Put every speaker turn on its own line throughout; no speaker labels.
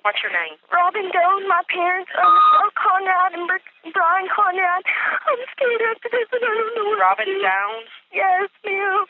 What's your name?
Robin Doan. My parents are Conrad and Brian Conrad. I'm scared after this and I don't know what
Robin
to do.
Doan?
Yes, ma'am.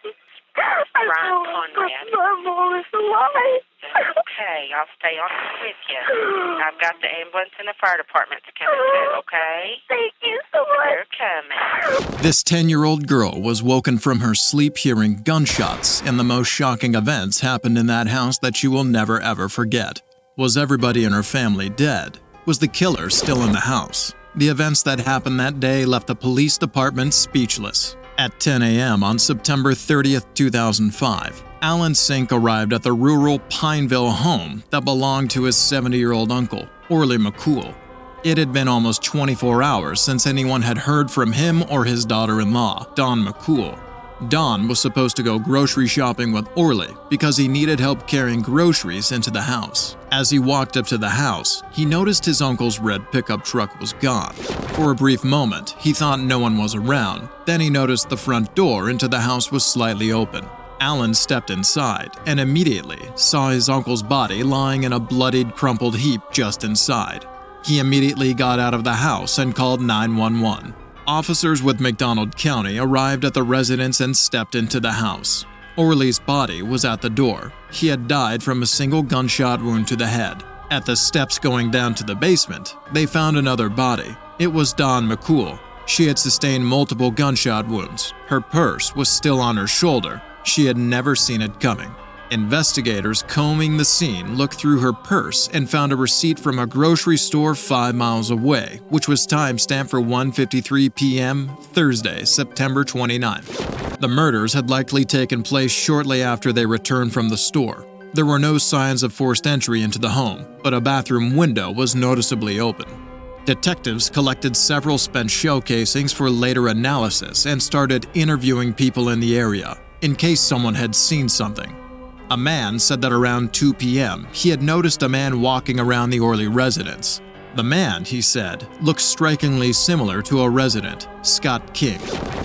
Brian Conrad.
My mom is alive.
Okay, I'll stay on with you. I've got the ambulance and the fire department to come in, okay?
Thank you so much.
They're coming.
This 10-year-old girl was woken from her sleep hearing gunshots, and the most shocking events happened in that house that you will never ever forget. Was everybody in her family dead? Was the killer still in the house? The events that happened that day left the police department speechless. At 10 a.m. on September 30th, 2005, Alan Sink arrived at the rural Pineville home that belonged to his 70-year-old uncle, Orlie McCool. It had been almost 24 hours since anyone had heard from him or his daughter-in-law, Dawn McCool. Dawn was supposed to go grocery shopping with Orlie because he needed help carrying groceries into the house. As he walked up to the house, he noticed his uncle's red pickup truck was gone. For a brief moment, he thought no one was around. Then he noticed the front door into the house was slightly open. Alan stepped inside and immediately saw his uncle's body lying in a bloodied, crumpled heap just inside. He immediately got out of the house and called 911. Officers with McDonald County arrived at the residence and stepped into the house. Orlie's body was at the door. He had died from a single gunshot wound to the head. At the steps going down to the basement, they found another body. It was Dawn McCool. She had sustained multiple gunshot wounds. Her purse was still on her shoulder. She had never seen it coming. Investigators combing the scene looked through her purse and found a receipt from a grocery store 5 miles away, which was timestamped for 1:53 p.m. Thursday, September 29th. The murders had likely taken place shortly after they returned from the store. There were no signs of forced entry into the home, but a bathroom window was noticeably open. Detectives collected several spent shell casings for later analysis and started interviewing people in the area, in case someone had seen something. A man said that around 2 p.m., he had noticed a man walking around the Orlie residence. The man, he said, looked strikingly similar to a resident, Scott King.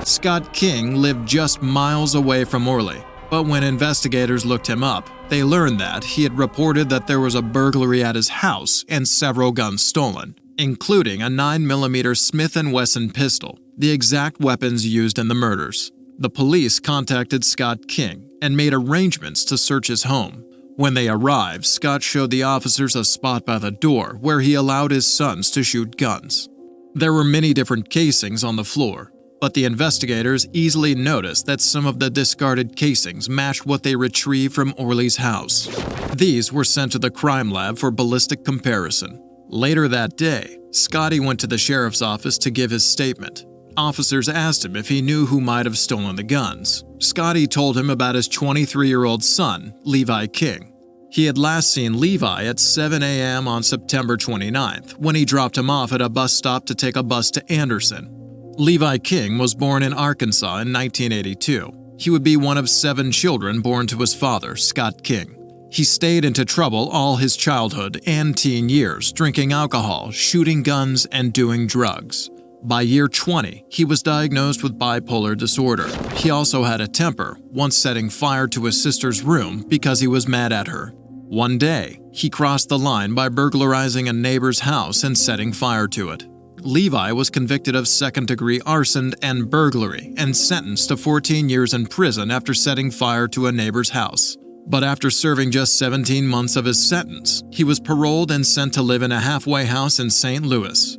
Scott King lived just miles away from Orlie, but when investigators looked him up, they learned that he had reported that there was a burglary at his house and several guns stolen, including a 9mm Smith & Wesson pistol, the exact weapons used in the murders. The police contacted Scott King and made arrangements to search his home. When they arrived, Scott showed the officers a spot by the door where he allowed his sons to shoot guns. There were many different casings on the floor, but the investigators easily noticed that some of the discarded casings matched what they retrieved from Orlie's house. These were sent to the crime lab for ballistic comparison. Later that day, Scotty went to the sheriff's office to give his statement. Officers asked him if he knew who might have stolen the guns. Scotty told him about his 23-year-old son, Levi King. He had last seen Levi at 7 a.m. on September 29th when he dropped him off at a bus stop to take a bus to Anderson. Levi King was born in Arkansas in 1982. He would be one of 7 children born to his father, Scott King. He stayed into trouble all his childhood and teen years, drinking alcohol, shooting guns, and doing drugs. By year 20, he was diagnosed with bipolar disorder. He also had a temper, once setting fire to his sister's room because he was mad at her. One day, he crossed the line by burglarizing a neighbor's house and setting fire to it. Levi was convicted of second-degree arson and burglary and sentenced to 14 years in prison after setting fire to a neighbor's house. But after serving just 17 months of his sentence, he was paroled and sent to live in a halfway house in St. Louis.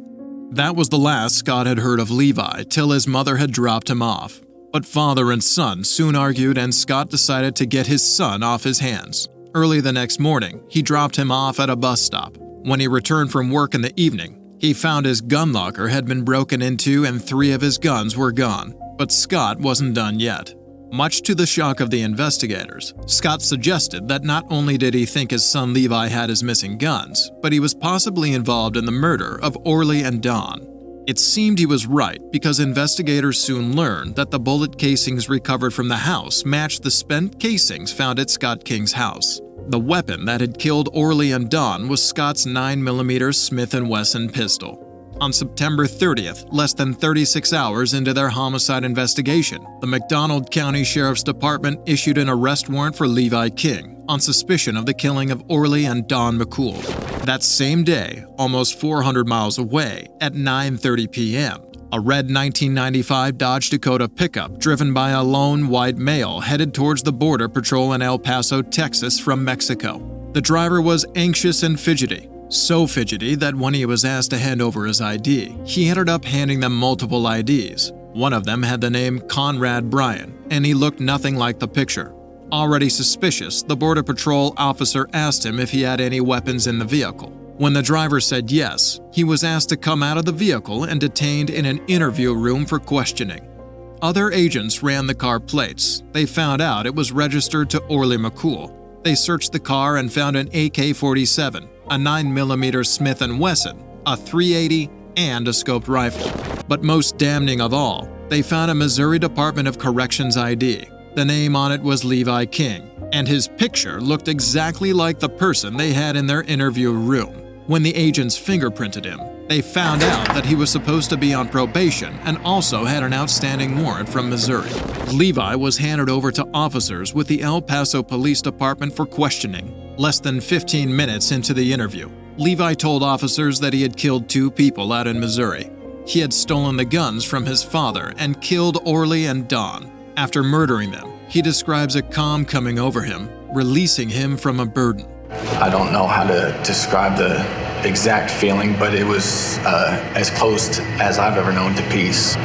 That was the last Scott had heard of Levi till his mother had dropped him off. But father and son soon argued and Scott decided to get his son off his hands. Early the next morning, he dropped him off at a bus stop. When he returned from work in the evening, he found his gun locker had been broken into and 3 of his guns were gone. But Scott wasn't done yet. Much to the shock of the investigators, Scott suggested that not only did he think his son Levi had his missing guns, but he was possibly involved in the murder of Orlie and Dawn. It seemed he was right because investigators soon learned that the bullet casings recovered from the house matched the spent casings found at Scott King's house. The weapon that had killed Orlie and Dawn was Scott's 9mm Smith & Wesson pistol. On September 30th, less than 36 hours into their homicide investigation, the McDonald County Sheriff's Department issued an arrest warrant for Levi King, on suspicion of the killing of Orlie and Dawn McCool. That same day, almost 400 miles away, at 9:30 p.m., a red 1995 Dodge Dakota pickup driven by a lone white male headed towards the Border Patrol in El Paso, Texas from Mexico. The driver was anxious and fidgety, so fidgety that when he was asked to hand over his ID, he ended up handing them multiple IDs. One of them had the name Conrad Bryan, and he looked nothing like the picture. Already suspicious, the Border Patrol officer asked him if he had any weapons in the vehicle. When the driver said yes, he was asked to come out of the vehicle and detained in an interview room for questioning. Other agents ran the car plates. They found out it was registered to Orlie McCool. They searched the car and found an AK-47, a 9mm Smith & Wesson, a .380, and a scoped rifle. But most damning of all, they found a Missouri Department of Corrections ID. The name on it was Levi King, and his picture looked exactly like the person they had in their interview room. When the agents fingerprinted him, they found out that he was supposed to be on probation and also had an outstanding warrant from Missouri. Levi was handed over to officers with the El Paso Police Department for questioning. Less than 15 minutes into the interview, Levi told officers that he had killed 2 people out in Missouri. He had stolen the guns from his father and killed Orlie and Dawn. After murdering them, he describes a calm coming over him, releasing him from a burden.
I don't know how to describe the exact feeling, but it was as close as I've ever known to peace.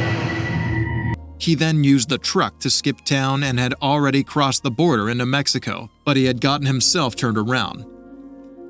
He then used the truck to skip town and had already crossed the border into Mexico, but he had gotten himself turned around.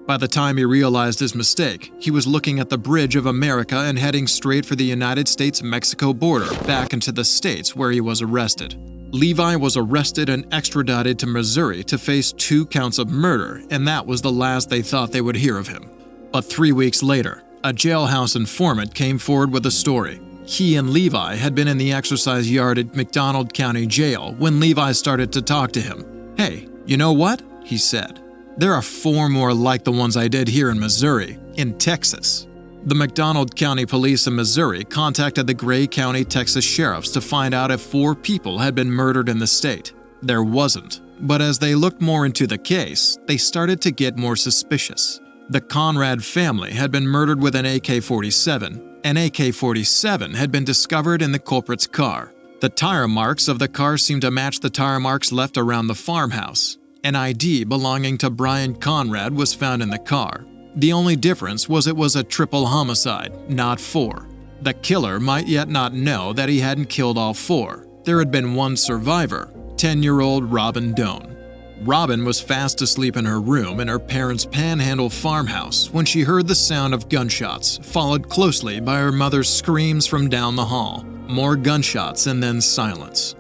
By the time he realized his mistake, he was looking at the bridge of America and heading straight for the United States-Mexico border back into the states where he was arrested. Levi was arrested and extradited to Missouri to face 2 counts of murder, and that was the last they thought they would hear of him. But 3 weeks later, a jailhouse informant came forward with a story. He and Levi had been in the exercise yard at McDonald County Jail when Levi started to talk to him. "Hey, you know what?" he said. "There are 4 more like the ones I did here in Missouri, in Texas." The McDonald County Police in Missouri contacted the Gray County, Texas sheriffs to find out if 4 people had been murdered in the state. There wasn't, but as they looked more into the case, they started to get more suspicious. The Conrad family had been murdered with an AK-47. An AK-47 had been discovered in the culprit's car. The tire marks of the car seemed to match the tire marks left around the farmhouse. An ID belonging to Brian Conrad was found in the car. The only difference was it was a triple homicide, not 4. The killer might yet not know that he hadn't killed all 4. There had been one survivor, 10-year-old Robin Doan. Robin was fast asleep in her room in her parents' Panhandle farmhouse when she heard the sound of gunshots, followed closely by her mother's screams from down the hall. More gunshots and then silence.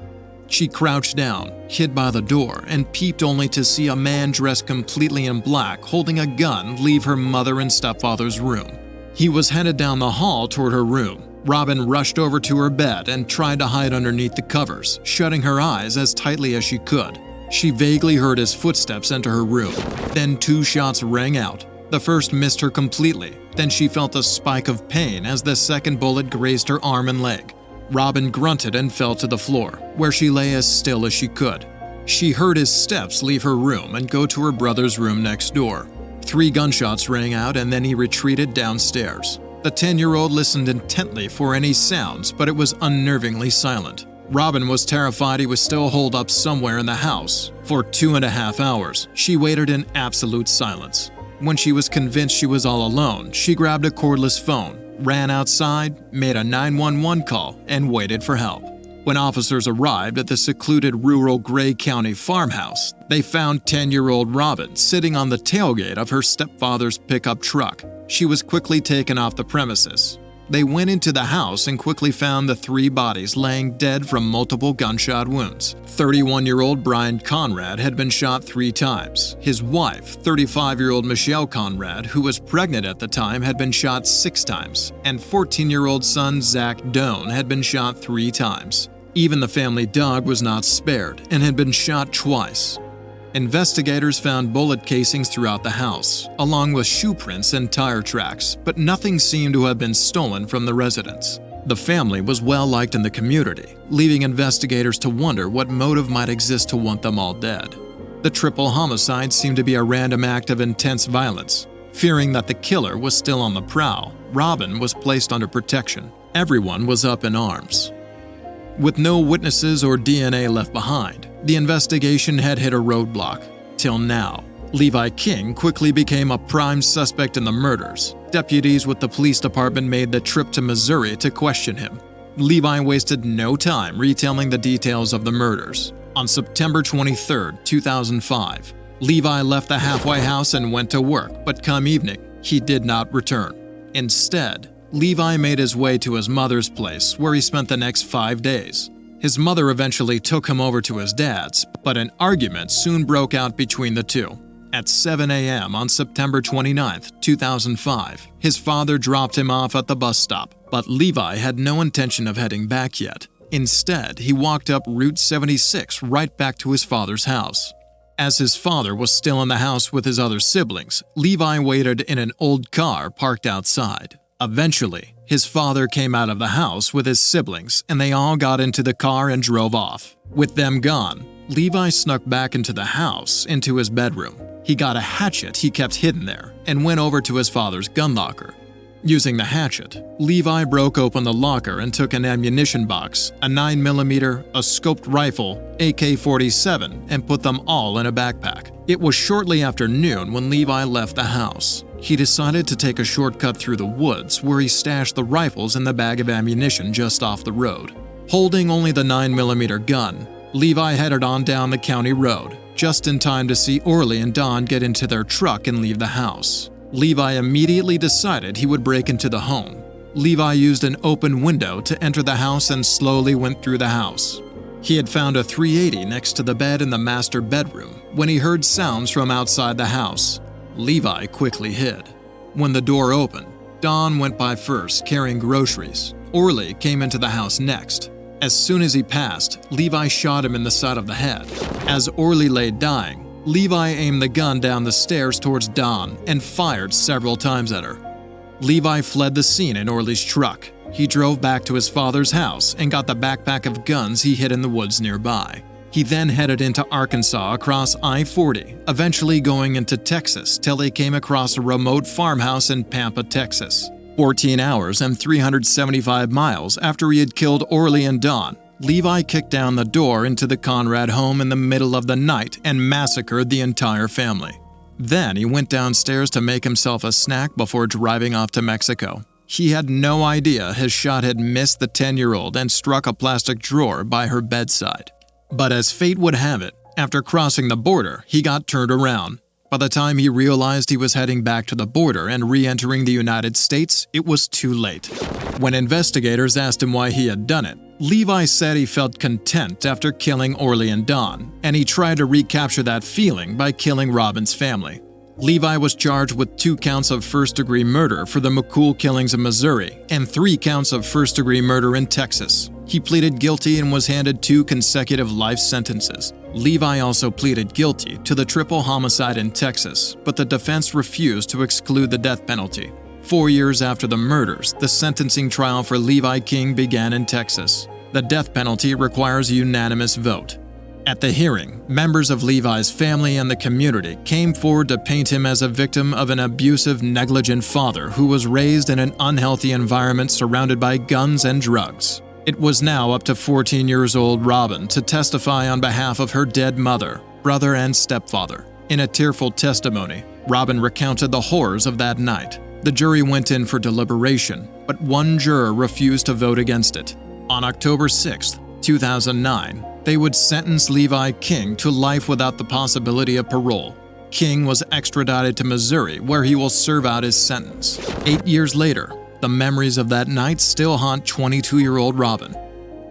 She crouched down, hid by the door, and peeped only to see a man dressed completely in black holding a gun leave her mother and stepfather's room. He was headed down the hall toward her room. Robin rushed over to her bed and tried to hide underneath the covers, shutting her eyes as tightly as she could. She vaguely heard his footsteps enter her room. Then 2 shots rang out. The first missed her completely. Then she felt a spike of pain as the second bullet grazed her arm and leg. Robin grunted and fell to the floor, where she lay as still as she could. She heard his steps leave her room and go to her brother's room next door. 3 gunshots rang out and then he retreated downstairs. The 10-year-old listened intently for any sounds, but it was unnervingly silent. Robin was terrified he was still holed up somewhere in the house. For 2.5 hours, she waited in absolute silence. When she was convinced she was all alone, she grabbed a cordless phone, ran outside, made a 911 call, and waited for help. When officers arrived at the secluded rural Gray County farmhouse, they found 10-year-old Robin sitting on the tailgate of her stepfather's pickup truck. She was quickly taken off the premises. They went into the house and quickly found the 3 bodies laying dead from multiple gunshot wounds. 31-year-old Brian Conrad had been shot 3 times. His wife, 35-year-old Michelle Conrad, who was pregnant at the time, had been shot 6 times. And 14-year-old son Zach Doan had been shot 3 times. Even the family dog was not spared and had been shot twice. Investigators found bullet casings throughout the house, along with shoe prints and tire tracks, but nothing seemed to have been stolen from the residence. The family was well liked in the community, leaving investigators to wonder what motive might exist to want them all dead. The triple homicide seemed to be a random act of intense violence. Fearing that the killer was still on the prowl, Robin was placed under protection. Everyone was up in arms. With no witnesses or DNA left behind, the investigation had hit a roadblock. Till now, Levi King quickly became a prime suspect in the murders. Deputies with the police department made the trip to Missouri to question him. Levi wasted no time retelling the details of the murders. On September 23, 2005, Levi left the halfway house and went to work, but come evening, he did not return. Instead, Levi made his way to his mother's place, where he spent the next 5 days. His mother eventually took him over to his dad's, but an argument soon broke out between the two. At 7 a.m. on September 29, 2005, his father dropped him off at the bus stop, but Levi had no intention of heading back yet. Instead, he walked up Route 76 right back to his father's house. As his father was still in the house with his other siblings, Levi waited in an old car parked outside. Eventually, his father came out of the house with his siblings, and they all got into the car and drove off. With them gone, Levi snuck back into the house, into his bedroom. He got a hatchet he kept hidden there and went over to his father's gun locker. Using the hatchet, Levi broke open the locker and took an ammunition box, a 9mm, a scoped rifle, AK-47, and put them all in a backpack. It was shortly after noon when Levi left the house. He decided to take a shortcut through the woods where he stashed the rifles in the bag of ammunition just off the road. Holding only the 9mm gun, Levi headed on down the county road, just in time to see Orlie and Doan get into their truck and leave the house. Levi immediately decided he would break into the home. Levi used an open window to enter the house and slowly went through the house. He had found a .380 next to the bed in the master bedroom when he heard sounds from outside the house. Levi quickly hid. When the door opened, Doan went by first, carrying groceries. Orlie came into the house next. As soon as he passed, Levi shot him in the side of the head. As Orlie lay dying, Levi aimed the gun down the stairs towards Doan and fired several times at her. Levi fled the scene in Orlie's truck. He drove back to his father's house and got the backpack of guns he hid in the woods nearby. He then headed into Arkansas across I-40, eventually going into Texas till he came across a remote farmhouse in Pampa, Texas. 14 hours and 375 miles after he had killed Orlie and Doan, Levi kicked down the door into the Conrad home in the middle of the night and massacred the entire family. Then he went downstairs to make himself a snack before driving off to Mexico. He had no idea his shot had missed the 10-year-old and struck a plastic drawer by her bedside. But as fate would have it, after crossing the border, he got turned around. By the time he realized he was heading back to the border and re-entering the United States, it was too late. When investigators asked him why he had done it, Levi said he felt content after killing Orlie and Doan, and he tried to recapture that feeling by killing Robin's family. Levi was charged with 2 counts of first-degree murder for the McCool killings in Missouri and 3 counts of first-degree murder in Texas. He pleaded guilty and was handed 2 consecutive life sentences. Levi also pleaded guilty to the triple homicide in Texas, but the defense refused to exclude the death penalty. 4 years after the murders, the sentencing trial for Levi King began in Texas. The death penalty requires a unanimous vote. At the hearing, members of Levi's family and the community came forward to paint him as a victim of an abusive, negligent father who was raised in an unhealthy environment surrounded by guns and drugs. It was now up to 14-year-old Robin to testify on behalf of her dead mother, brother, and stepfather. In a tearful testimony, Robin recounted the horrors of that night. The jury went in for deliberation, but one juror refused to vote against it. On October 6, 2009, they would sentence Levi King to life without the possibility of parole. King was extradited to Missouri, where he will serve out his sentence. 8 years later, the memories of that night still haunt 22-year-old Robin.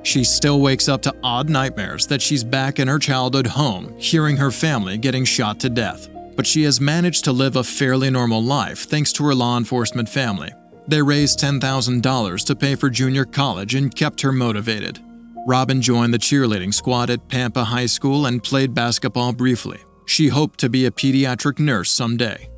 She still wakes up to odd nightmares that she's back in her childhood home, hearing her family getting shot to death. But she has managed to live a fairly normal life thanks to her law enforcement family. They raised $10,000 to pay for junior college and kept her motivated. Robin joined the cheerleading squad at Pampa High School and played basketball briefly. She hoped to be a pediatric nurse someday.